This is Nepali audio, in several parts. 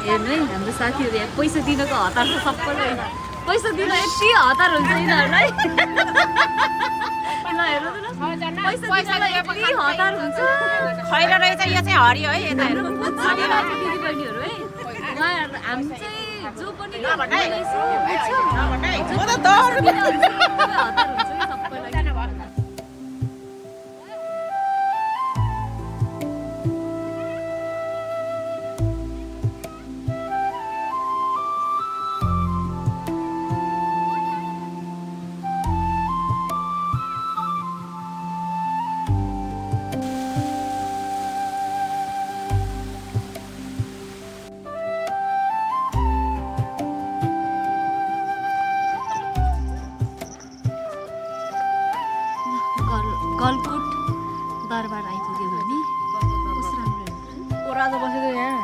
हेर्नु है हाम्रो साथीहरू यहाँ पैसा दिनको हतार छ सबैलाई पैसा दिन यति हतार हुन्छ यिनीहरूलाई ल हेर्नु त पैसा दिनलाई यति हतार हुन्छ खैरो रहेछ यो चाहिँ हरियो है यता हेर्नु दिदी बहिनीहरू है उहाँहरू हामी चाहिँ जो पनि हतार हुन्छ कि सबैलाई गलकोट दरबार आइपुग्यौँ हामी कस्तो राम्रो को राजा बसेको यहाँ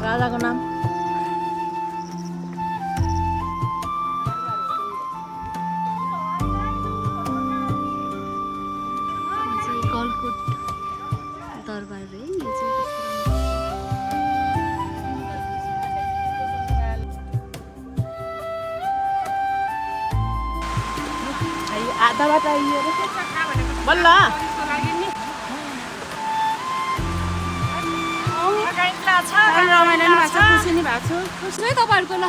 राजाको नाम गलकोट दरबार है यो चाहिँ आधा बाटो आइयो बल्ल खुसी नै भएको छु खुसी नै तपाईँहरूको ल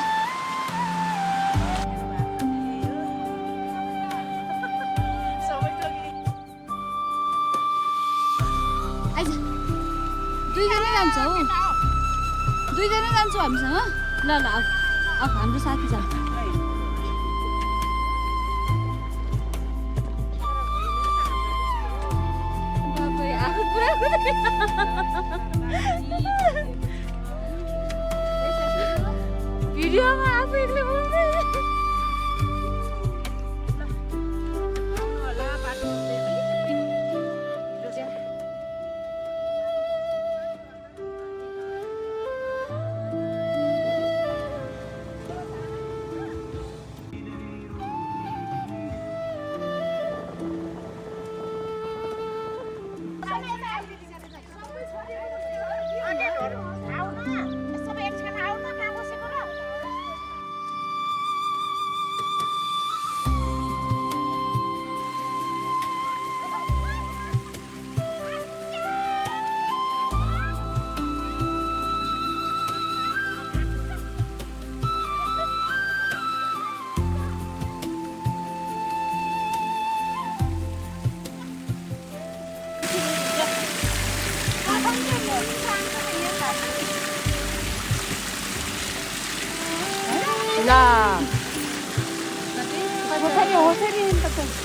आइज दुईजना जान्छ हौ दुईजना जान्छौँ हामीसँग ल ल अब हाम्रो साथी छ भिडियोमा आफैले बोल्दै ला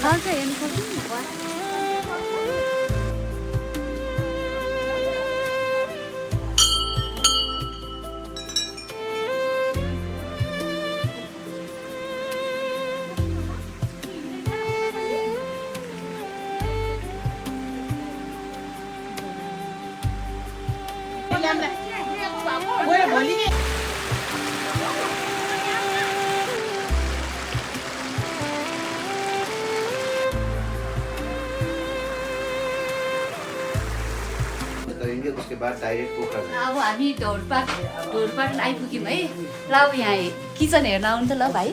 होटेल हेर्नु सक्छु उसके बाद डाइरेक्ट पोखरा अब हामी ढोरपाट आइपुग्यौँ है ल अब यहाँ किचन हेर्न आउनु त ल भाइ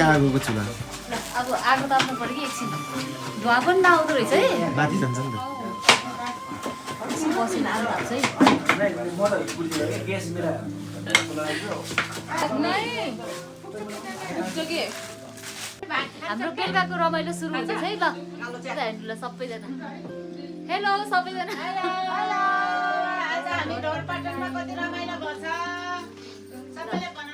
आगोको चुला अब आगो ताप्नु पर्यो कि एकछिन धुवा पनि नआउँदो रहेछ है बाती जान्छ नि एकछिन बसेर आगो ताप्छ है हाम्रो बेलुकाको रमाइलो सुरु हुन्छ है ल हेर्नु ल सबैजना हेलो सबैजना हामी ढोरपाटनमा कति रमाइलो गर्छ सबैले भन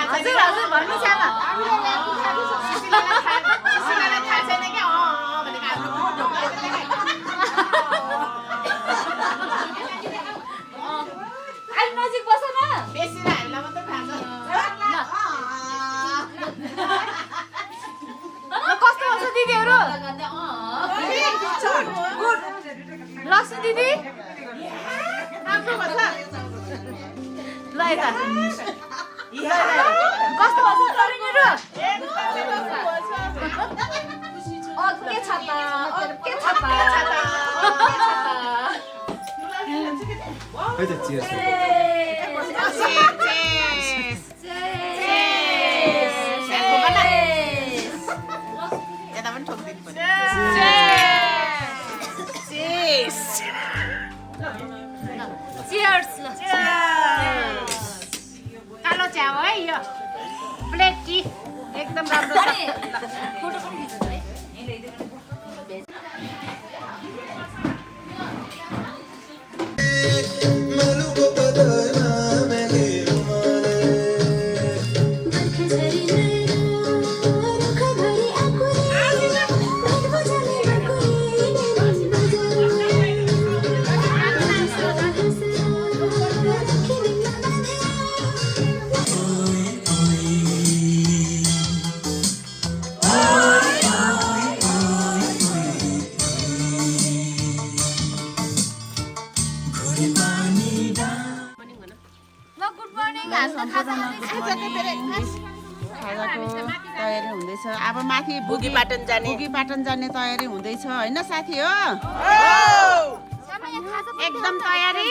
हजुर हजुर भन्नुहोस् आमा नजिक बस न बेसी हामीलाई मात्रै थाहा छ कस्तो छ दिदीहरू लक्ष्मी दिदी ल यता कस्तो भन्छ तरुनीहरु के छ त के छ त है त चियर्स चियर्स ल कालो चिया हो है यो ब्ल्याक टी एकदम राम्रो छ फोटो पनि खिच्नु है तयारी हुँदैछ अब माथि बुगी पाटन जाने तयारी हुँदैछ होइन साथी हो एकदम तयारी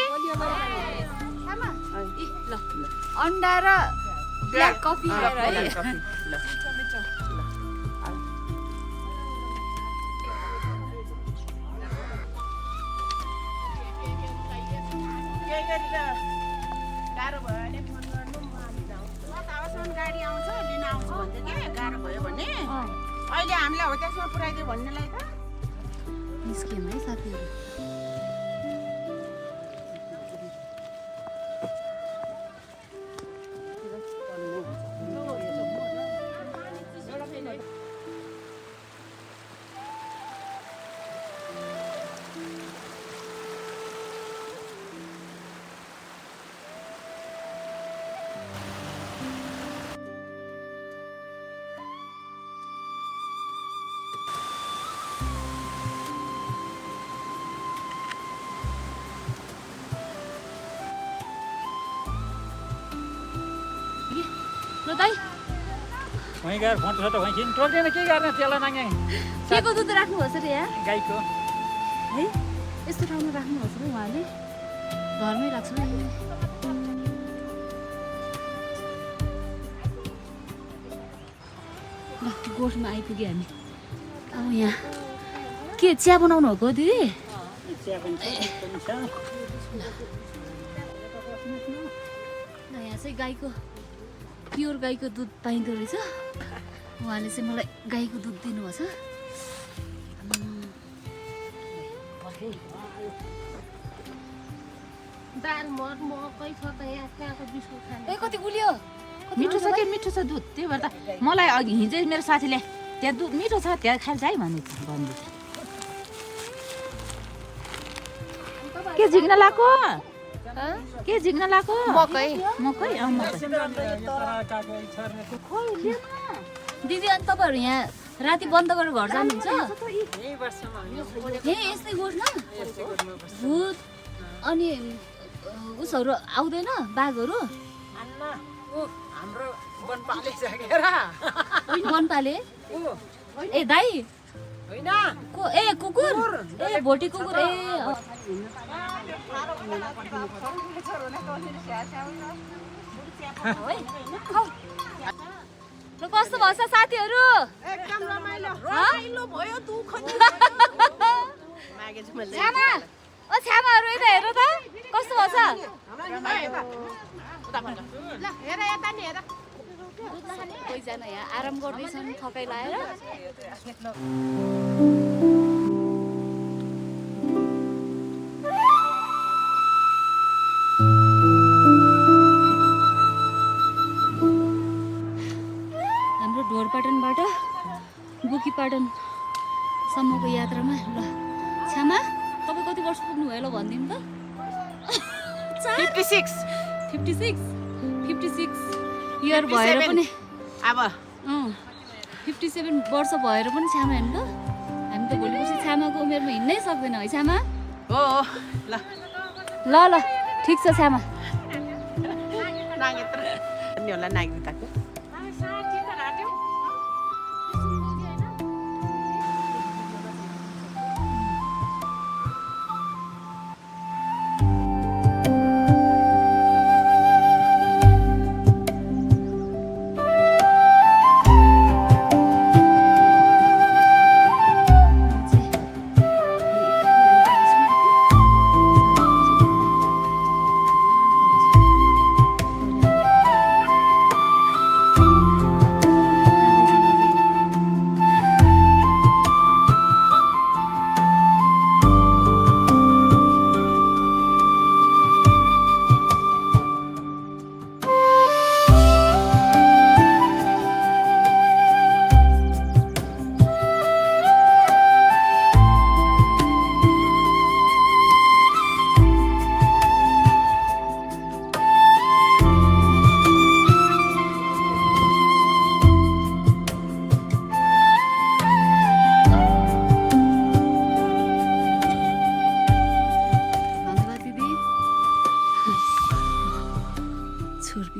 ल अन्डा र ब्ल्याक कफी गाह्रो भयो भने फोन गर्नु म तबसम्म गाडी आउँछ लिन आउँछु भन्दै के गाह्रो भयो भने अहिले हामीलाई हो त्यसमा पुऱ्याइदियो भन्नेलाई त निस्कियौँ है साथीहरू ल दाइ वहीँ गएर फोन छ त वहीँ किन टोक्दैन के गर्ने त्यसलाई नाङ्गे केको दुध राख्नुभएको छ रे यहाँ गाईको है यस्तो ठाउँमा राख्नुभएको छ र उहाँले घरमै राख्छ ल गोठमा आइपुग्यो हामी अब यहाँ के चिया बनाउनु भएको दिदी यहाँ चाहिँ गाईको प्योर गाईको दुध पाइँदो रहेछ उहाँले चाहिँ मलाई गाईको दुध दिनुभएको छ दाल मर मकै छ त यहाँ त्यहाँको बिस्कुट खाने ए कति गुलियो मिठो छ के मिठो छ दुध त्यही भएर त मलाई अघि हिजै मेरो साथीले त्यहाँ दुध मिठो छ त्यहाँ खाइन्छ है भन्दै के झिक्न लाएको के झिक्न लाएको मकै मकै दिदी अनि तपाईँहरू यहाँ राति बन्द गरेर घर जानुहुन्छ ए यस्तै गोठमा भूत अनि उसहरू आउँदैन बाघहरू हाम्रो वनपाले सकेर वनपाले ए दाइ होइन ए कुकुर ए भोटे कुकुर ए ल कस्तो भएछ साथीहरू एकदम रमाइलो भयो दुःख छ्यामा ओ छ्यामाहरू यता हेर त कस्तो भएछ ल हेर यता नि हेर दुईजना यहाँ आराम गर्दैछन् थकाइ लाएर हाम्रो ढोरपाटनबाट बुकीपाटनसम्मको यात्रामा ल छ्यामा तपाईँ कति वर्ष पुग्नुभयो ल भनिदिनु त 56 इयर भएर पनि अब 57 वर्ष भएर पनि छ्यामा हेर्नु त हामी त भोलि पर्सि छ्यामाको उमेरमा हिँड्नै सक्दैन है छ्यामा हो ल ल ठिक छ छ्यामा पाउने होला नागरिकताको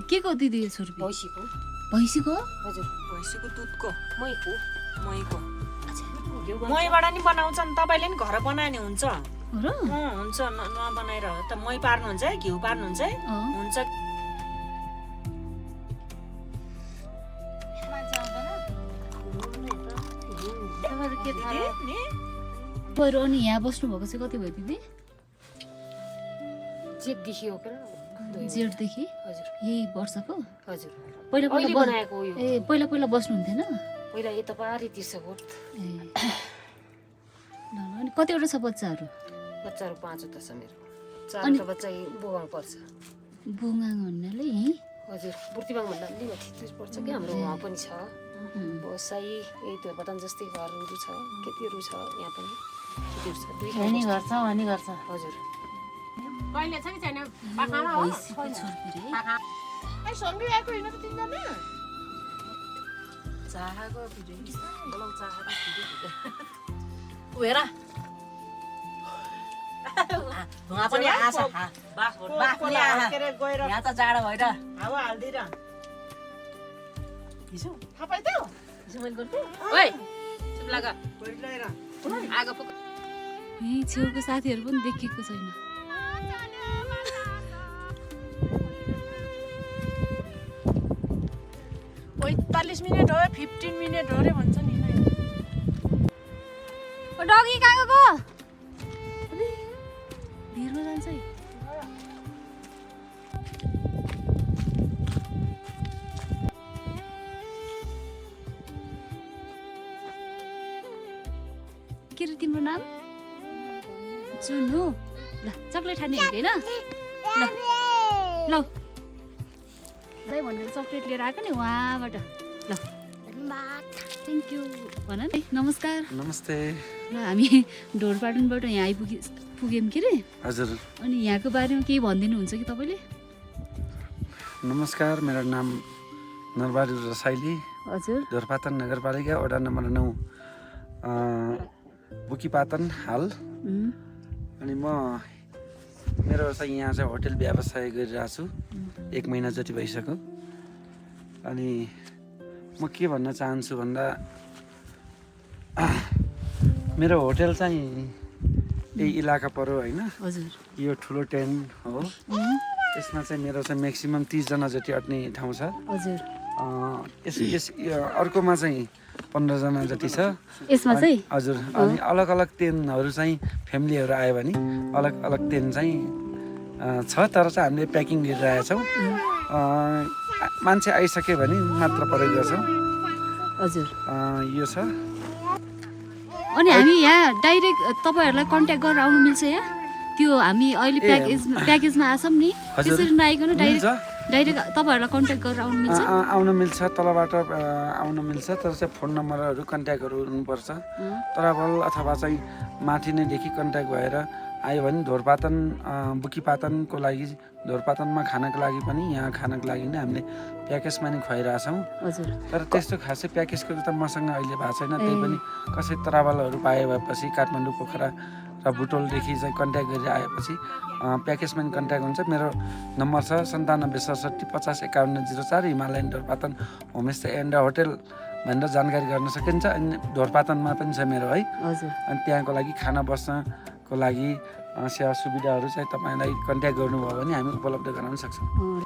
के को दिदी यो छुर्पी भैँसीको भैँसीको हजुर भैँसीको दुधको महीको महीको घिउ महीबाट नि बनाउँछन् तपाईँले नि घर बनायो नि हुन्छ हो र हुन्छ नबनाएर त मही पार्नुहुन्छ है घिउ पार्नुहुन्छ है हुन्छ बरु अनि यहाँ बस्नु भएको चाहिँ कति भयो दिदी जेठदेखि हो के जेठदेखि हजुर यही वर्षको हजुर पहिला अहिले पहिला बनाएको यो ए पहिला पहिला बस्नुहुन्थेन पहिला यता पारी तिर्सकोट ए ल अनि कतिवटा छ बच्चाहरू बच्चाहरू 5 वटा छ मेरो अनि- 4 बच्चा बोगाङ पर्छ बुङाङ भन्नाले यहीँ हजुर बुर्तिबाङ भन्दा अलि माथि पर्छ कि हाम्रो उहाँ पनि छ बसाई यही धोरपाटन जस्तै घरहरू छ खेतीहरू छ यहाँ पनि खेतीहरू छ दुई ठाउँ बस्छ। हजुर कहिले छ कि छैन पाखामा हो भैँसीको छुर्पी रे ए सँगै आएको होइन त तिनजना चाहाको भिडियो बोलाउ चाहाको भिडियो हेर धुवा पनि आछ बाफ पनि आछ के अरे गएर यहाँ त जाडो भएर हावा हाल्दिएर हिजो तपाईँ त हिजो मैले गर्छु ओइ चुप लाग गइरहेर आगो फुक यहीँ छेउको साथीहरू पनि देखेको छैन 45 मिनेट हो 15 मिनेट हो रे भन्छ नि डगी कहाँ गएको भिरमा जान्छ है के रे तिम्रो नाम जुनु ल चक्लेट खाने होइन ल ल दाइ भनेर चक्लेट लिएर आएको नि उहाँबाट ल थ्याङ्क यू भन नि नमस्कार नमस्ते ल हामी ढोरपाटनबाट यहाँ पुग्यौँ के रे हजुर अनि यहाँको बारेमा केही भनिदिनुहुन्छ कि तपाईँले नमस्कार मेरो नाम नरबहादुर रसाइली हजुर ढोरपाटन नगरपालिका वडा नम्बर 9 बुकीपाटन हाल अनि म मेरो चाहिँ यहाँ चाहिँ होटल व्यवसाय गरिरहेको छु 1 महिना जति भइसक्यो अनि म के भन्न चाहन्छु भन्दा मेरो होटल चाहिँ यही इलाका पर्यो होइन हजुर यो ठुलो टेन्ट हो यसमा चाहिँ मेरो चाहिँ म्याक्सिमम् 30 जना जति अट्ने ठाउँ छ हजुर यस अर्कोमा चाहिँ 15 जना जति छ यसमा चाहिँ हजुर अनि अलग अलग टेन्टहरू चाहिँ फ्यामिलीहरू आयो भने अलग अलग टेन्ट चाहिँ छ तर चाहिँ हामीले प्याकिङ गरिरहेछौँ मान्छे आइसक्यो भने मात्र प्रयोग गर्छौँ हजुर यो छ अनि हामी यहाँ डाइरेक्ट तपाईँहरूलाई कन्ट्याक्ट गरेर आउनु मिल्छ यहाँ त्यो हामी अहिले प्याकेजमा आछौँ नि त्यसरी नआइकन डाइरेक्ट तपाईँहरूलाई कन्ट्याक्ट गरेर आउनु मिल्छ आउनु मिल्छ तलबाट आउनु मिल्छ तर चाहिँ फोन नम्बरहरू कन्ट्याक्टहरू हुनुपर्छ तराबल अथवा चाहिँ माथि नैदेखि कन्ट्याक्ट भएर आयो भने ढोरपाटन बुकीपाटनको लागि ढोरपाटनमा खानको लागि पनि यहाँ खानको लागि नै हामीले प्याकेजमा नि खुवाइरहेछौँ हजुर तर त्यस्तो खासै प्याकेजको त मसँग अहिले भएको छैन त्यही पनि कसै तराबलहरू पाए भएपछि काठमाडौँ पोखरा र र बुटोलदेखि चाहिँ कन्ट्याक्ट गरेर आएपछि प्याकेजमेन्ट कन्ट्याक्ट हुन्छ। मेरो नम्बर छ 97 67 50 51 04 Himalayan Dhorpatan homestay and hotel भनेर जानकारी गर्न सकिन्छ। अनि ढोरपातनमा पनि छ मेरो है। हजुर अनि त्यहाँको लागि खाना बस्नको लागि सेवा सुविधाहरू चाहिँ तपाईँलाई कन्ट्याक्ट गर्नुभयो भने हामी उपलब्ध गराउन सक्छौँ।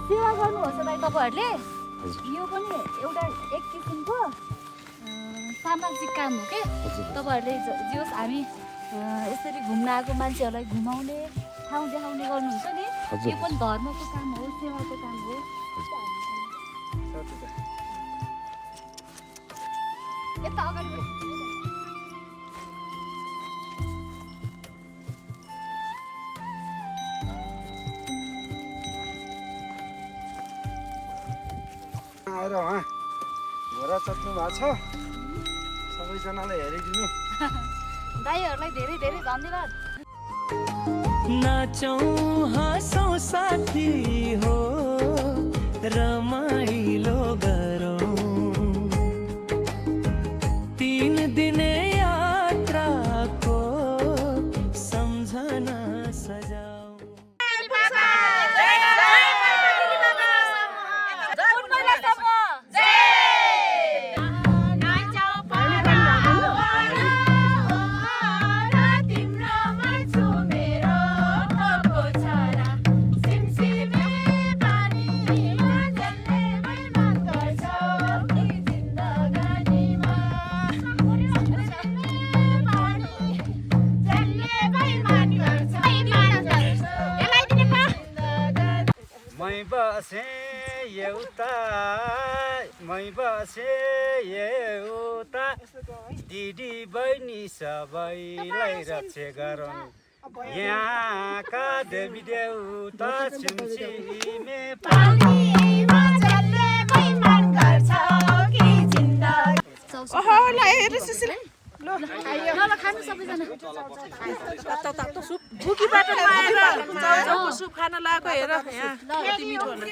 सेवा गर्नुहोस् दाइ तपाईँहरूले। यो पनि एउटा एक किसिमको सामाजिक काम हो के। तपाईँहरूले जे होस् हामी यसरी घुम्न आएको मान्छेहरूलाई घुमाउने ठाउँ देखाउने गर्नुहुन्छ नि, यो पनि धर्मको काम हो, सेवाको काम हो। यता अगाडि आएर उहाँ घोडा चढ्नु भएको छ, सबैजनाले हेरिदिनु। दाइहरूलाई धेरै धेरै धन्यवाद। नाचौँ हाँसौँ साथी हो, रमाइलो गरौँ, 3 दिने यात्राको सम्झना सजाऊ। मै बसे एउटा दिदी बहिनी सबैलाई रक्षा गरौँ, यहाँका देवी देउता छिमछिमे खानु सबैजना। सुप खान लागेको हेर यहाँ कति मिठो होला।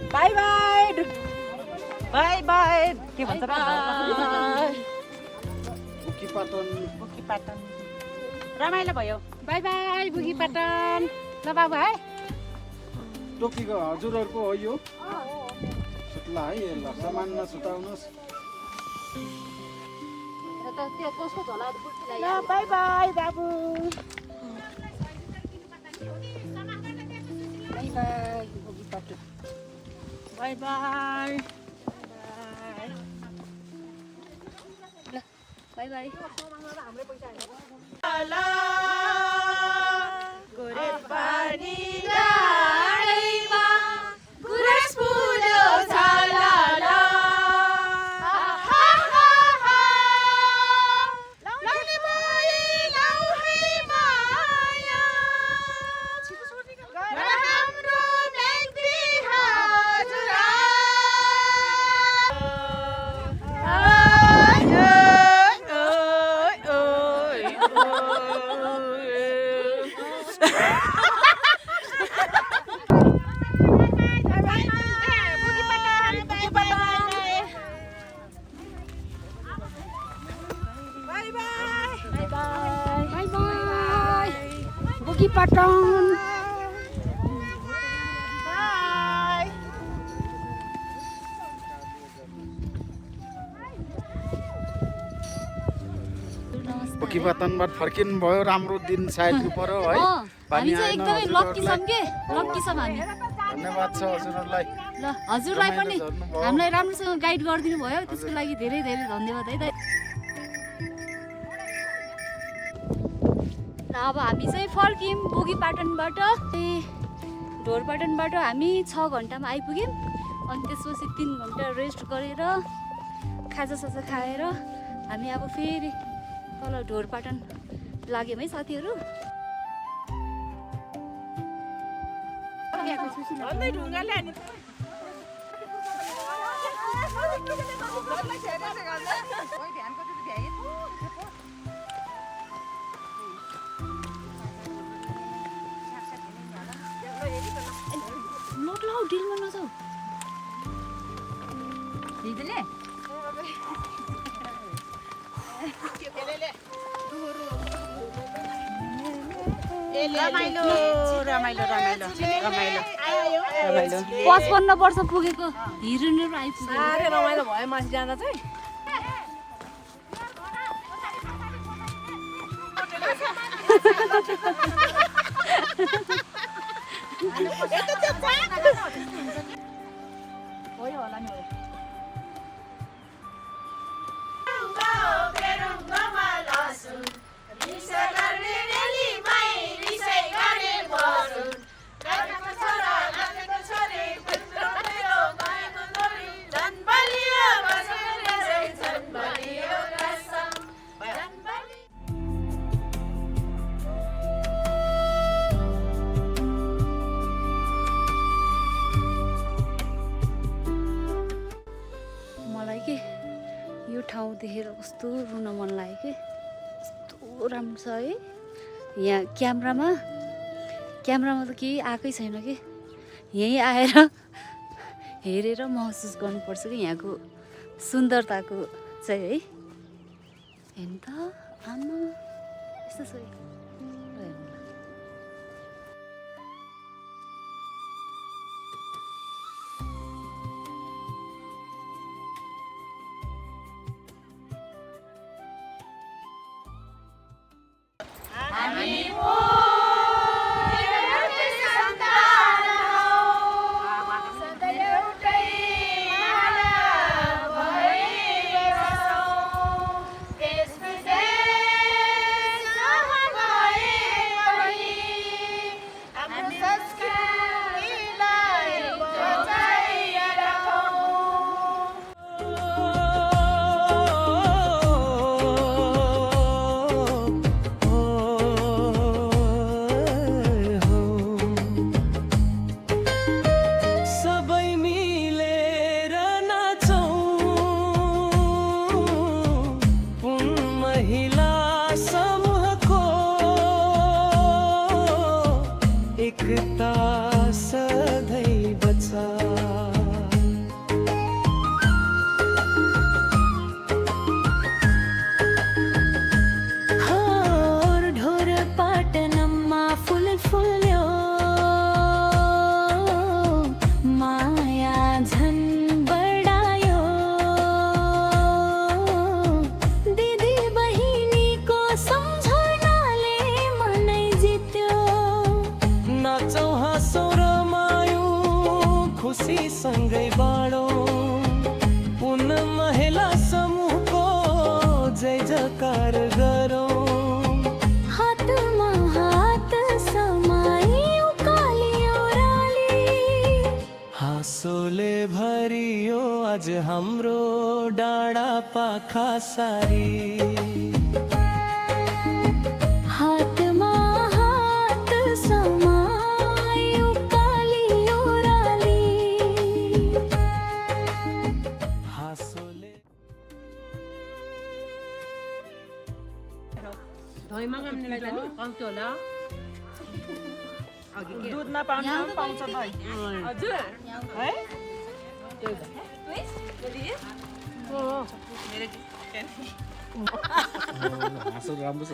बाई बाई बाई बाई के भन्छ र बुकीपाटन रमाइलो भयो। Bye bye Bukipatan. ल बाबु है टोकीको हजुरहरूको हो यो सुत्ला है। ल सामान नसुताउनुहोस्। ल बाई बाई बाबु। Bye bye Bukipatan. Bye bye bye bye. Ghorepani डाँडैमा गुराँस फुल्यो छालाला। लाग्ने भई लाउ है माया, हाम्रो मेग्दी हजुरा। बुकीपाटन। बुकीपाटनबाट फर्किनु भयो, राम्रो दिन सायद पर्यो है। हामी चाहिँ एकदमै लक्की छौँ के, लक्की छौँ हामी। धन्यवाद छ हजुरहरूलाई। ल हजुरलाई पनि हामीलाई राम्रोसँग गाइड गरिदिनु भयो, त्यसको लागि धेरै धेरै धन्यवाद है दाइ। अब हामी चाहिँ फर्क्यौँ बुकीपाटनबाट। ढोरपाटनबाट हामी 6 घन्टामा आइपुग्यौँ। अनि त्यसपछि 3 घन्टा रेस्ट गरेर खाजासाजा खाएर हामी अब फेरि तल ढोरपाटन लाग्यौँ है साथीहरू। लोट लाऊ डिलमा नजाऊ। दिदीले रमाइलो रमाइलो रमाइलो रमाइलो 55 वर्ष पुगेको हिरोइनहरु आइपुग्यो। साह्रै रमाइलो भयो माथि जाँदा चाहिँ। मलाई के यो ठाउँ देखेर कस्तो रुन मन लाग्यो कि कस्तो राम्रो छ है। यहाँ क्यामेरामा त केही आएकै छैन कि यहीँ आएर हेरेर महसुस गर्नुपर्छ कि यहाँको सुन्दरताको चाहिँ है। हेर्नु त आमा यस्तो छ। सँगै बाँडौँ पुन महिला समूहको जय जयकार गरौँ। हातमा हात समाई उकाली ओराली हाँसोले भरियो आज हाम्रो डाँडा पाखा सारी। हातमा हात समाई उकाली ओराली हाँसोले धोइमा गाम्नेलाई जानु पाउँछ होला। दुध नपाउने पाउँछ दही। हजुर है हाँसो राम्रो छ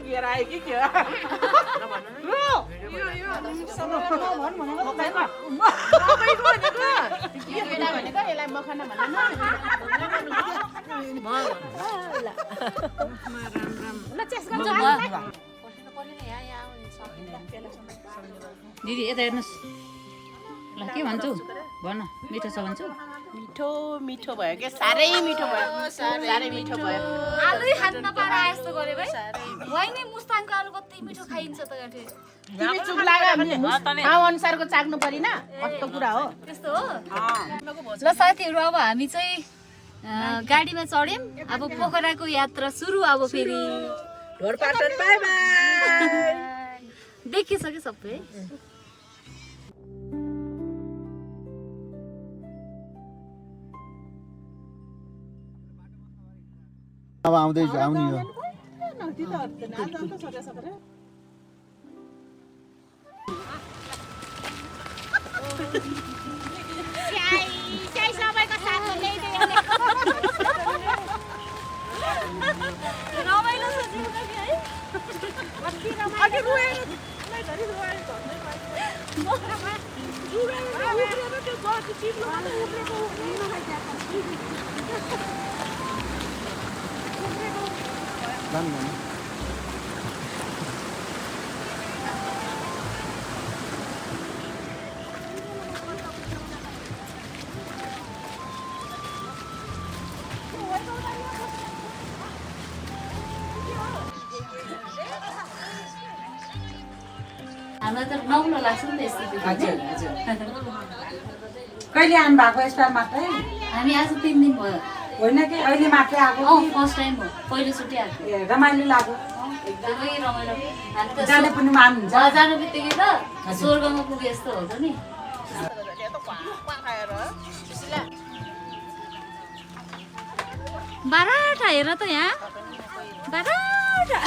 लिएर आयो कि के केटा भनेको यसलाई मखना भन दिदी यता हेर्नुहोस् ल के भन्छु भन मिठो छ भन्छु मिठो मिठो भयो के साह्रै मिठो भयो साह्रै मिठो भयो आलु खान नपाएर जस्तो गरे भाइ। होइन मुस्ताङको आलु कति मिठो खाइन्छ त गाठे तिमी चुप लाग्यो ठाउँ अनुसारको चाख्नु परेन कस्तो कुरा हो त्यस्तो हो ल साथीहरू अब हामी चाहिँ गाडीमा चढ्यौँ अब पोखराको यात्रा सुरु अब फेरि ढोरपाटन बाई बाई देखिसक्यो सबै अब आउँदै आउने हो रमाइलो छ जिन्दगी है हामीलाई त नौलो लाग्छ नि त यस्तो कहिले आउनु भएको यसपाल मात्रै हामी आज 3 दिन भयो होइन कि अहिले मात्रै आएको फर्स्ट टाइम हो पहिलोचोटि आएको रमाइलो लाग्यो एकदमै रमाइलो हामी त जाने पनि मान्नुहुन्छ जानु बित्तिकै त स्वर्गमा पुगे जस्तो हो त नि बाराटा हेर त यहाँ बाराटा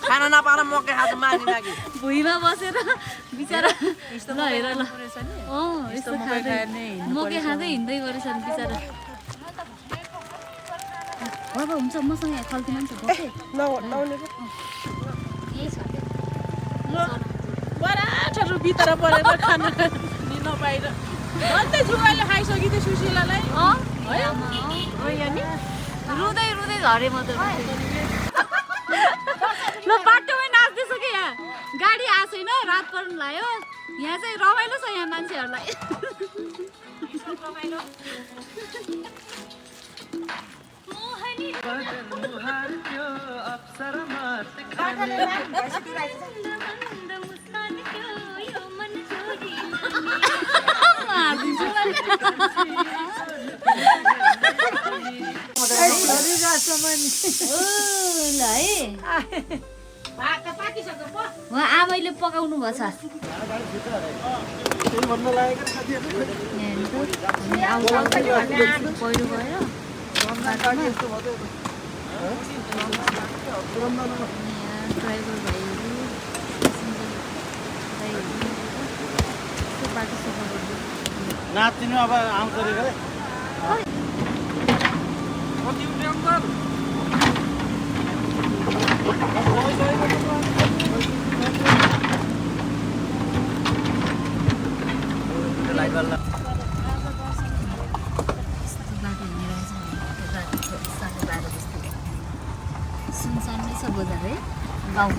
खाना नपाएर मकै खाँदा मानी मागी भुइँमा बसेर बिचरा ल हेर ल यस्तो खाँदै मकै खाँदै हिँड्दै गरेछन् बिचरा अब हुन्छ मसँग यहाँ खल्ती मान्छे बसे बराठहरू भित्र परेर खाना दिन बाहिर अन्त जुगाले खाइसकि त सुशीलालाई रुँदै रुँदै झरे म त ल बाटोमै नाच्दैछु कि यहाँ गाडी आएको छैन रात पर्नु लाग्यो यहाँ चाहिँ रमाइलो छ यहाँ मान्छेहरूलाई आमैले पकाउनु भएछ पहिरो गयो ड्राइभर भाइहरू बाटो सफा गर्दै नाच्दिनु अब आउँछ रे सुनसान नै छ बजार है गाउँ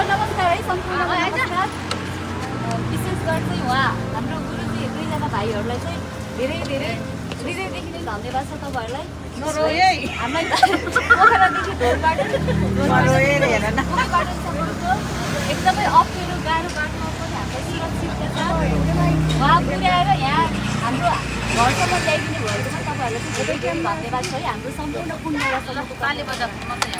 नमस्कार है सम्पूर्ण नमस्कार विशेष गरी चाहिँ उहाँ हाम्रो गुरुजी दुईजना भाइहरूलाई चाहिँ धेरै धेरै हृदयदेखि नै धन्यवाद छ तपाईँहरूलाई हामीलाई पोखरादेखि ढोरपाटनसम्मको एकदमै अप्ठ्यारो गाह्रो बाटोमा पनि हामीलाई सुरक्षित छ उहाँ पुर्याएर यहाँ हाम्रो घरसम्म ल्याइदिनु भएको छ तपाईँहरूलाई चाहिँ धेरै धेरै धन्यवाद छ है हाम्रो सम्पूर्ण पुण्यवासको ताली बजाएको मात्रै